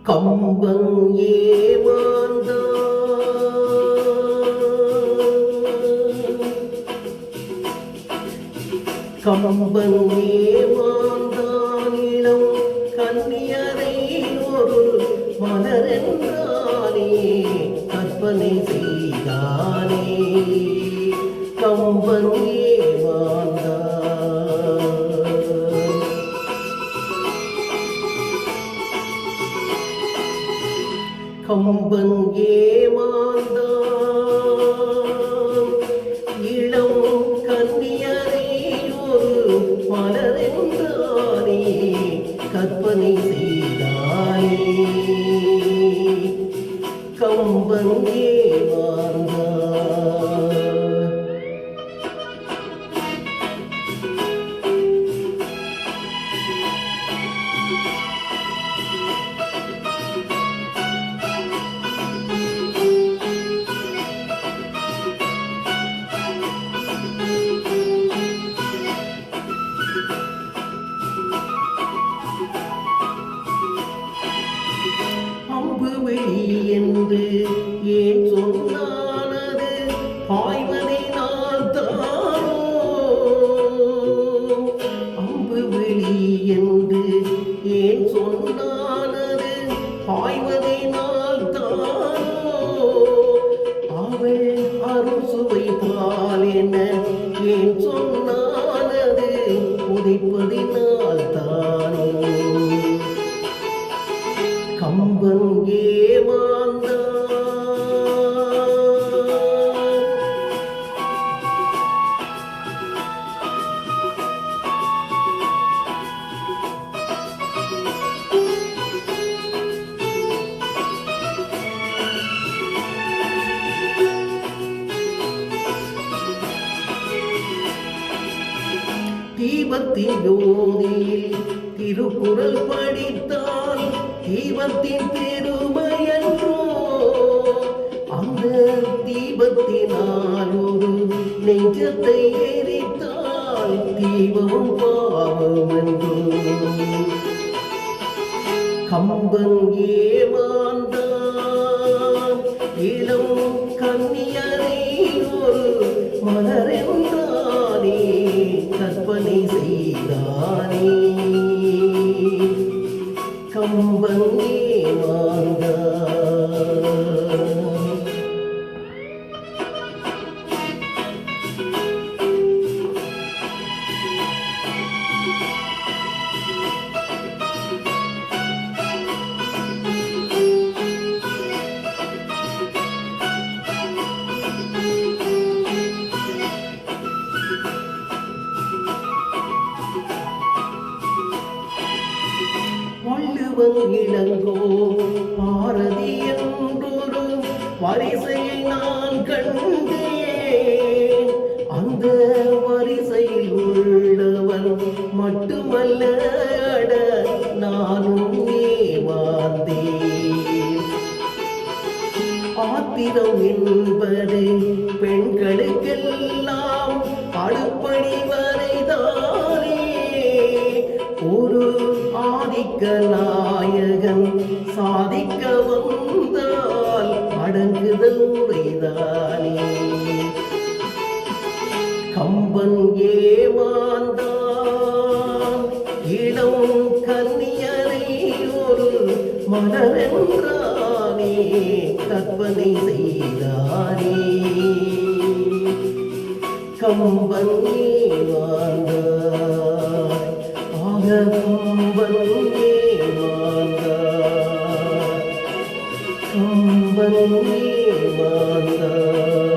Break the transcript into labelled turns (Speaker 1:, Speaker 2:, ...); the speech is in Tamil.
Speaker 1: கம்பன் ஏமாந்தான் கம்பன் ஏமாந்தான் இளம் கன்னியரை ஒரு மலரென்றானே கற்பனை செய்தானே கம்பன் ஏமாந்தான் கம்பன் ஏமாந்தான் இளம் கன்னியரை ஒரு மலரென்றானே கற்பனை செய்தானே கம்பன் ஏமாந்தான் என்று ஏன் சொன்னானது பாய்வதை நான் தானோ அம்பு வெளி என்று ஏன் சொன்னானது பாய்வதை நான் தானோ அவள் அறுசுவை பால் என ஏன் சொன்னானது உதைப்பதினால் தானோ கம்பன் ஏமாந்தான் தீபத்தின் ஜோதியில் திருக்குறள் படித்தால் தீபத்தின் பெருமையன்றோ அந்த தீபத்தினால் ஒரு நெஞ்சத்தை எரித்தால் தீபமும் பாவம் என்றோ கம்பன் ஏமாந்தான் இளம் கன்னியரை ஒரு மலரென்றானே கற்பனை செய்தானே கம்பன் ஏமாந்தான் வள்ளுவன் இளங்கோ பாரதி என்றொரு வரிசையை நான் கண்டேன் அந்த வரிசையில் உள்ளவன் மட்டுமல்ல நானும் ஏமாந்தேன் ஆத்திரம் என்பது பெண்களுக்கெல்லாம் அடுப்படி வரைதானே ஒரு ஆதிக்க நாயகன் சாதிக்க வந்தால் அடங்குதல் முறைதானே கம்பன் ஏமாந்தான் இளம் கன்னியரை ஒரு மலரென்றானே கற்பனை செய்தானே கம்பன் ஏமாந்தான் கம்பன் ஏமாந்தான் கம்பன் ஏமாந்தான்